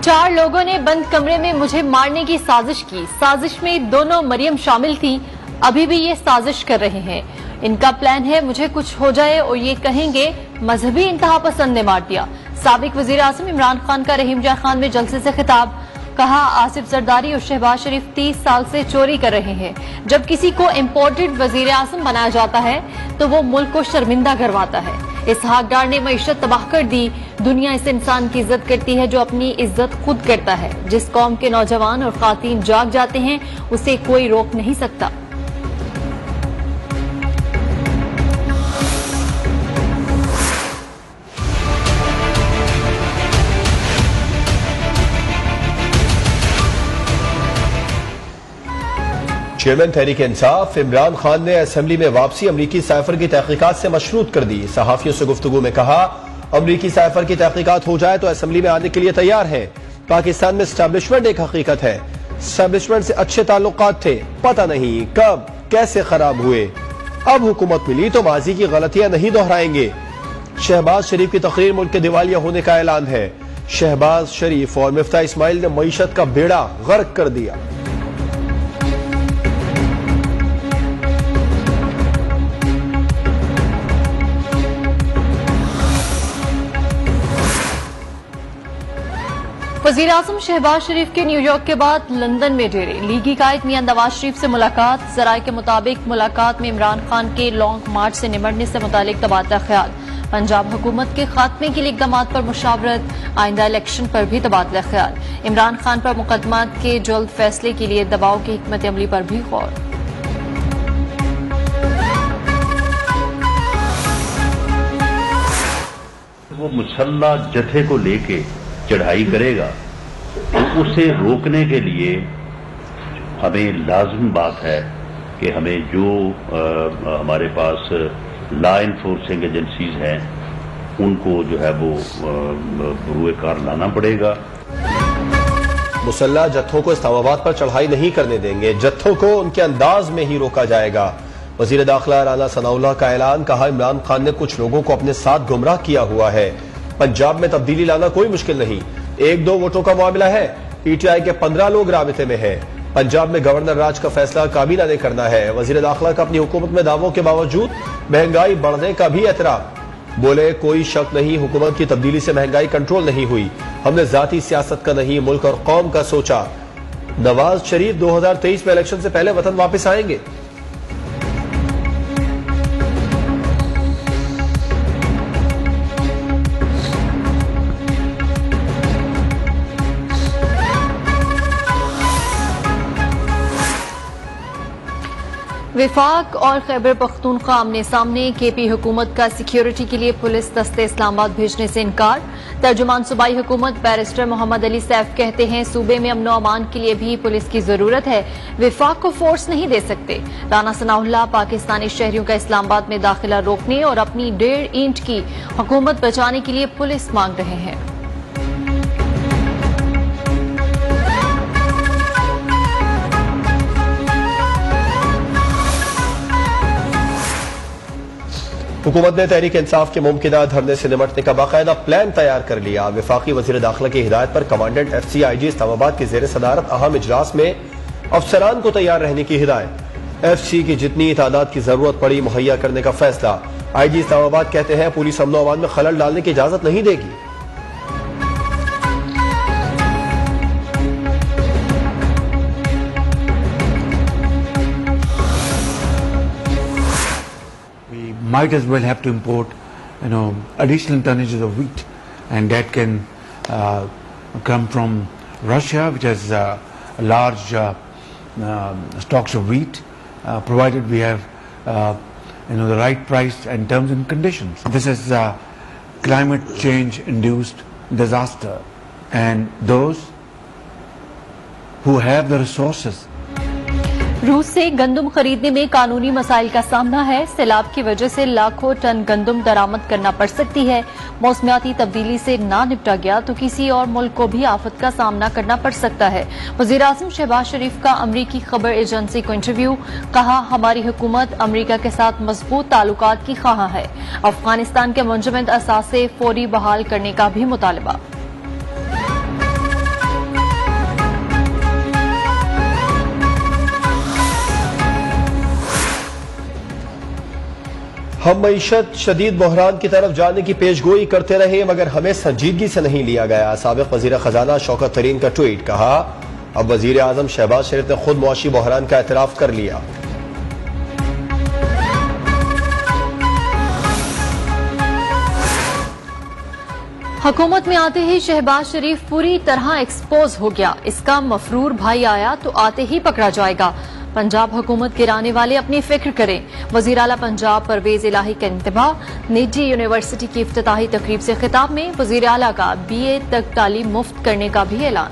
4 लोगों ने बंद कमरे में मुझे मारने की साजिश की। साजिश में दोनों मरियम शामिल थी। अभी भी ये साजिश कर रहे हैं। इनका प्लान है मुझे कुछ हो जाए और ये कहेंगे मजहबी इंतहा पसंद ने मार दिया। साबिक वजीर आजम इमरान खान का रहीम जय खान में जलसे से खिताब। कहा आसिफ जरदारी और शहबाज शरीफ 30 साल से चोरी कर रहे हैं। जब किसी को इम्पोर्टेड वजीर आजम बनाया जाता है तो वो मुल्क को शर्मिंदा करवाता है। इसहाक डार ने मईशत तबाह कर दी। दुनिया इस इंसान की इज्जत करती है जो अपनी इज्जत खुद करता है। जिस कौम के नौजवान और खातीन जाग जाते हैं उसे कोई रोक नहीं सकता। चेयरमैन तहरीक इंसाफ इमरान खान ने असेंबली में वापसी अमरीकी साइफर की तहकीकात से मशरूत कर दी। सहाफियों से गुफ्तगू में कहा अमरीकी साइफर की तहकीकात हो जाए तो असेंबली में आने के लिए तैयार है। पाकिस्तान में एस्टैब्लिशमेंट एक हकीकत है। एस्टैब्लिशमेंट से अच्छे ताल्लुकात थे, पता नहीं कब कैसे खराब हुए। अब हुकूमत मिली तो माजी की गलतियां नहीं दोहराएंगे। शहबाज शरीफ की तकरीर मुल्क के दिवालिया होने का ऐलान है। शहबाज शरीफ और मिफ्ता इस्माइल ने मईशत का बेड़ा गर्क कर दिया। वजीर आजम शहबाज शरीफ के न्यूयॉर्क के बाद लंदन में डेरे। लीगी कायद मियां नवाज शरीफ से मुलाकात। जराये के मुताबिक मुलाकात में इमरान खान के लॉन्ग मार्च से निमटने से मुतालिक तबादला ख्याल। पंजाब हुकूमत के खात्मे के लिए इक़दामात पर मुशावरत। आइंदा इलेक्शन पर भी तबादला ख्याल। इमरान खान पर मुकदमात के जल्द फैसले के लिए दबाव की हिकमत अमली पर भी गौर। वो मुसल्ला जत्थे को लेके चढ़ाई करेगा तो उसे रोकने के लिए हमें लाजमी बात है कि हमें जो हमारे पास लॉ इन्फोर्सिंग एजेंसीज हैं उनको जो है वो बरूए कार लाना पड़ेगा। मुसल्ला जत्थों को इस्लामाबाद पर चढ़ाई नहीं करने देंगे। जत्थों को उनके अंदाज में ही रोका जाएगा। वजीर दाखिला राना सनाउल्लाह का ऐलान। कहा इमरान खान ने कुछ लोगों को अपने साथ गुमराह किया हुआ है। पंजाब में तब्दीली लाना कोई मुश्किल नहीं। 1-2 वोटों का मामला है। पीटीआई के 15 लोग राबिते में हैं। पंजाब में गवर्नर राज का फैसला काबीना ने करना है। वजीर दाखिला का अपनी हुकूमत में दावों के बावजूद महंगाई बढ़ने का भी एतराफ। बोले कोई शक नहीं हुकूमत की तब्दीली से महंगाई कंट्रोल नहीं हुई। हमने जाती सियासत का नहीं मुल्क और कौम का सोचा। नवाज शरीफ 2023 में इलेक्शन से पहले वतन वापस आएंगे। विफाक और खैबर पख्तूनख्वा आमने सामने। केपी हुकूमत का सिक्योरिटी के लिए पुलिस दस्ते इस्लामाबाद भेजने से इनकार। तर्जुमान सूबाई हुकूमत बैरिस्टर मोहम्मद अली सैफ कहते हैं सूबे में अमनो अमान के लिए भी पुलिस की जरूरत है। विफाक को फोर्स नहीं दे सकते। राना सनाउल्लाह पाकिस्तानी शहरियों का इस्लामाबाद में दाखिला रोकने और अपनी 1.5 ईंट की हुकूमत बचाने के लिए पुलिस मांग रहे हैं। हुकूमत ने तहरीक इंसाफ के मुमकिना धरने से निमटने का बाकायदा प्लान तैयार कर लिया। विफाकी वजीर दाखिला की हिदायत पर कमांडेंट FCIG इस्लामाबाद के जेर सदारत अहम इजलास में अफसरान को तैयार रहने की हिदायत। FC की जितनी तादाद की जरूरत पड़ी मुहैया करने का फैसला। IG इस्लामाबाद कहते हैं पुलिस अमनो अमान में खलल डालने की इजाजत नहीं देगी। Might as well have to import, additional tonnages of wheat, and that can come from Russia, which has large stocks of wheat, provided we have, the right price and terms and conditions. This is climate change-induced disaster, and those who have the resources. रूस से गंदम खरीदने में कानूनी मसाइल का सामना है। सैलाब की वजह से लाखों टन गंदम दरामद करना पड़ सकती है। मौसमियाती तब्दीली से ना निपटा गया तो किसी और मुल्क को भी आफत का सामना करना पड़ सकता है। वजीर आजम शहबाज शरीफ का अमरीकी खबर एजेंसी को इंटरव्यू। कहा हमारी हुकूमत अमरीका के साथ मजबूत ताल्लुकात की ख्वाह है। अफगानिस्तान के मुंजमद असासे फौरी बहाल करने का भी मुतालबा। हम मईशत शदीद बहरान की तरफ जाने की पेशगोई करते रहे मगर हमें संजीदगी से नहीं लिया गया। साबिक वजीर खजाना शौकत तरीन का ट्वीट, कहा अब वजीर आजम शहबाज शरीफ ने खुद मुआशी बहरान का एतराफ कर लिया। हुकूमत में आते ही शहबाज शरीफ पूरी तरह एक्सपोज हो गया। इसका मफरूर भाई आया तो आते ही पकड़ा जाएगा। पंजाब हुकूमत गिराने वाले अपनी फिक्र करें। वजीर आला पंजाब परवेज इलाही का इंतबाह। निजी यूनिवर्सिटी की इफ्तिताही तकरीब से खिताब में वजीर आला का BA तक तालीम मुफ्त करने का भी ऐलान।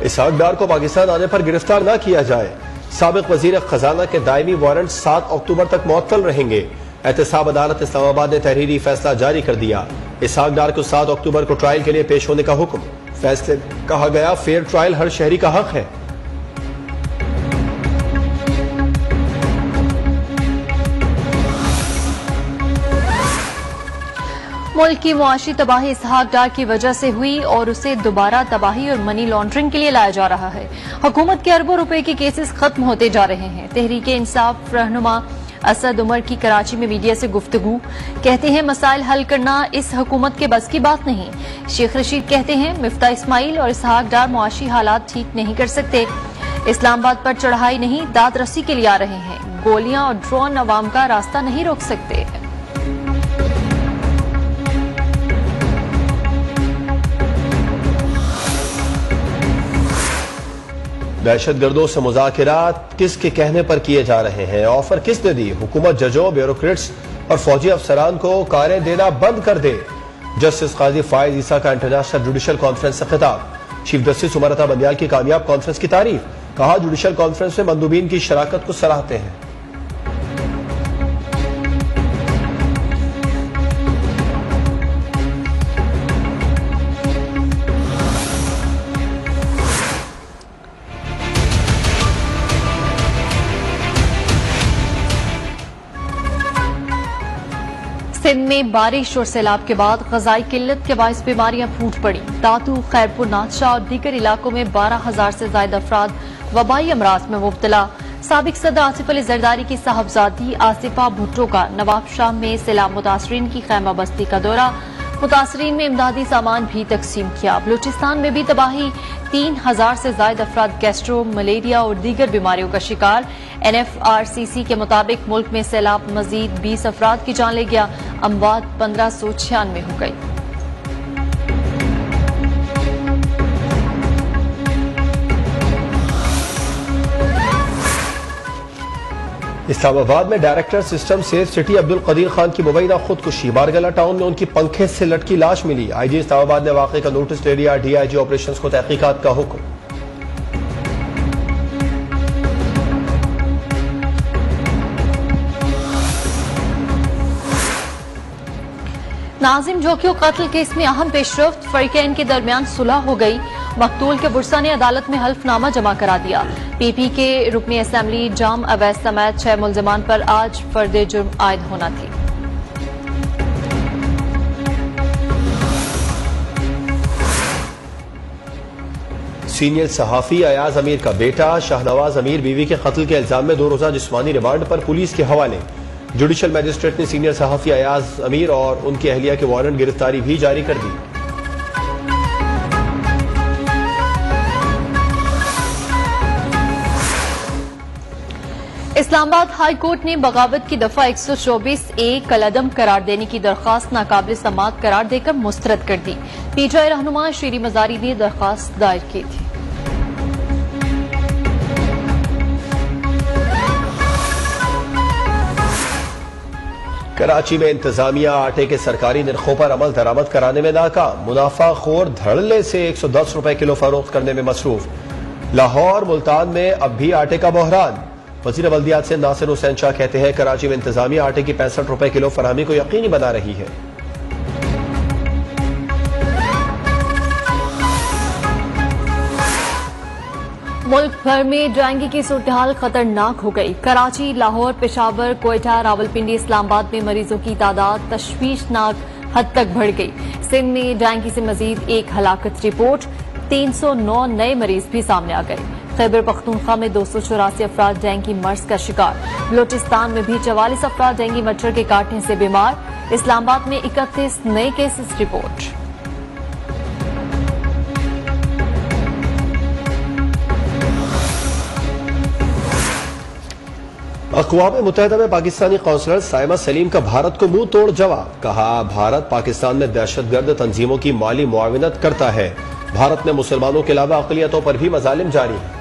इसहाक डार को पाकिस्तान आने पर गिरफ्तार न किया जाए। साबिक वजीर खजाना के दायमी वारंट 7 अक्टूबर तक मुअत्तल रहेंगे। एहतसाब अदालत इस्लामाबाद ने तहरीरी फैसला जारी कर दिया। इसहाक डार को 7 अक्टूबर को ट्रायल के लिए पेश होने का हुक्म। फैसले कहा गया फेयर ट्रायल हर शहरी का हक है। मुल्क की मुआशी तबाही इसहाक डार की वजह से हुई और उसे दोबारा तबाही और मनी लॉन्ड्रिंग के लिए लाया जा रहा है। हुकूमत के अरबों रुपए के केसेस खत्म होते जा रहे हैं। तहरीके इंसाफ रहनुमा असद उमर की कराची में मीडिया से गुफ्तगू, कहते हैं मसाइल हल करना इस हुकूमत के बस की बात नहीं। शेख रशीद कहते हैं मिफ्ता इस्माइल और इसहाक डार मुआशी हालात ठीक नहीं कर सकते। इस्लामाबाद पर चढ़ाई नहीं दाद रसी के लिए आ रहे हैं। गोलियां और ड्रोन अवाम का रास्ता नहीं रोक सकते। दहशत गर्दों से मुज़ाकिरात किसके कहने पर किए जा रहे हैं? ऑफर किसने दी? हुकूमत जजों, ब्यूरोक्रेट्स और फौजी अफसरान को कारें देना बंद कर दे। जस्टिस काजी फायज ईसा का इंटरनेशनल जुडिशल कॉन्फ्रेंस से खिताब। चीफ जस्टिस उमर अता बंदियाल की कामयाब कॉन्फ्रेंस की तारीफ, कहा जुडिशल कॉन्फ्रेंस में मंदूबीन की शराकत को सराहते हैं। सिंध में बारिश और सैलाब के बाद ग़ज़ाई किल्लत के बायस बीमारियां फूट पड़ी। तातू, खैरपुर, नादशाह और दीगर इलाकों में 12,000 से ज्यादा अफराद वबाई अमराज में मुब्तला। साबिक सदर आसिफ अली जरदारी की साहबजादी आसिफा भुट्टो का नवाबशाह में सैलाब मुतासरीन की खैमा बस्ती का दौरा। मुतासरीन में इमदादी सामान भी तकसीम किया। बलूचिस्तान में भी तबाही, 3,000 से ज्यादा अफराद गैस्ट्रो, मलेरिया और दीगर बीमारियों का शिकार। NFRCC के मुताबिक मुल्क में सैलाब मजीद 20 अफराद की जान ले गया। अमवात 1596 हो गई। इस्लामाबाद में director system safe city Abdul Qadeer Khan की मुबैना खुदकुशी। बारगला टाउन में उनकी पंखे से लटकी लाश मिली। IG इस्लामाबाद ने वाक़े का नोटिस ले लिया। DIG ऑपरेशंस को तहकीकात का हुक्म। नाजिम जोकियो कत्ल केस में अहम पेशरफ्त, फरीकैन के दरमियान सुलह हो गई। मकतूल के बुरसा ने अदालत में हल्फनामा जमा करा दिया। PP के रुकनी असेंबली जाम अवैस समेत 6 मुल्जिमान पर आज फर्द जुर्म आयद होना थी। सीनियर सहाफी अयाज अमीर का बेटा शाहनवाज अमीर बीवी के कत्ल के इल्जाम में 2 रोजा जिस्मानी रिमांड पर पुलिस के हवाले। जुडिशल मजिस्ट्रेट ने सीनियर सहाफी अयाज अमीर और उनकी अहलिया के वारंट गिरफ्तारी भी जारी कर दी। इस्लामाबाद हाई कोर्ट ने बगावत की दफा 124A कलअदम करार देने की दरख्वास्त नाकाबिल समाअत करार देकर मुस्तरद कर दी। PTI रहनुमा शीरी मजारी ने दरख्वास्त दायर की थी। कराची में इंतजामिया आटे के सरकारी निर्खों पर अमल दरामद कराने में नाकाम। मुनाफाखोर धड़ल्ले से 110 रुपए किलो फरोख्त करने में मसरूफ। लाहौर, मुल्तान में अब भी आटे का बहरान। वजीर बल्दियात से नासिर हुसैन शाह कहते हैं कराची में इंतजामिया आटे की 65 रुपए किलो फराहमी को यकीनी बना रही है। मुल्क भर में डेंगू की सूरत-ए-हाल खतरनाक हो गई। कराची, लाहौर, पेशावर, कोयटा, रावलपिंडी, इस्लामाबाद में मरीजों की तादाद तशवीशनाक हद तक बढ़ गई। सिंध में डेंगू से मजीद 1 हलाकत रिपोर्ट, 309 नए मरीज भी सामने आ गए। खैबर पख्तूनख्वा में 284 अफराद डेंगू मर्ज का शिकार। बलोचिस्तान में भी 44 अफराद डेंगू मच्छर के काटने से बीमार। इस्लामाबाद में 31 नए केसेस रिपोर्ट। अक़वाम मुत्तहिदा में पाकिस्तानी कौंसलर साइमा सलीम का भारत को मुंह तोड़ जवाब। कहा, भारत पाकिस्तान में दहशतगर्द तंजीमों की माली मुआविनत करता है। भारत में मुसलमानों के अलावा अक़लियतों पर भी मज़ालिम जारी है।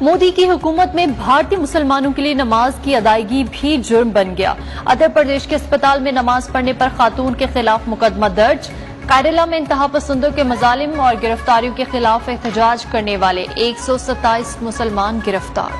मोदी की हुकूमत में भारतीय मुसलमानों के लिए नमाज की अदायगी भी जुर्म बन गया। उत्तर प्रदेश के अस्पताल में नमाज पढ़ने पर खातून के खिलाफ मुकदमा दर्ज। केरला में इंतहा पसंदों के मजालिम और गिरफ्तारियों के खिलाफ एहतजाज करने वाले 127 मुसलमान गिरफ्तार।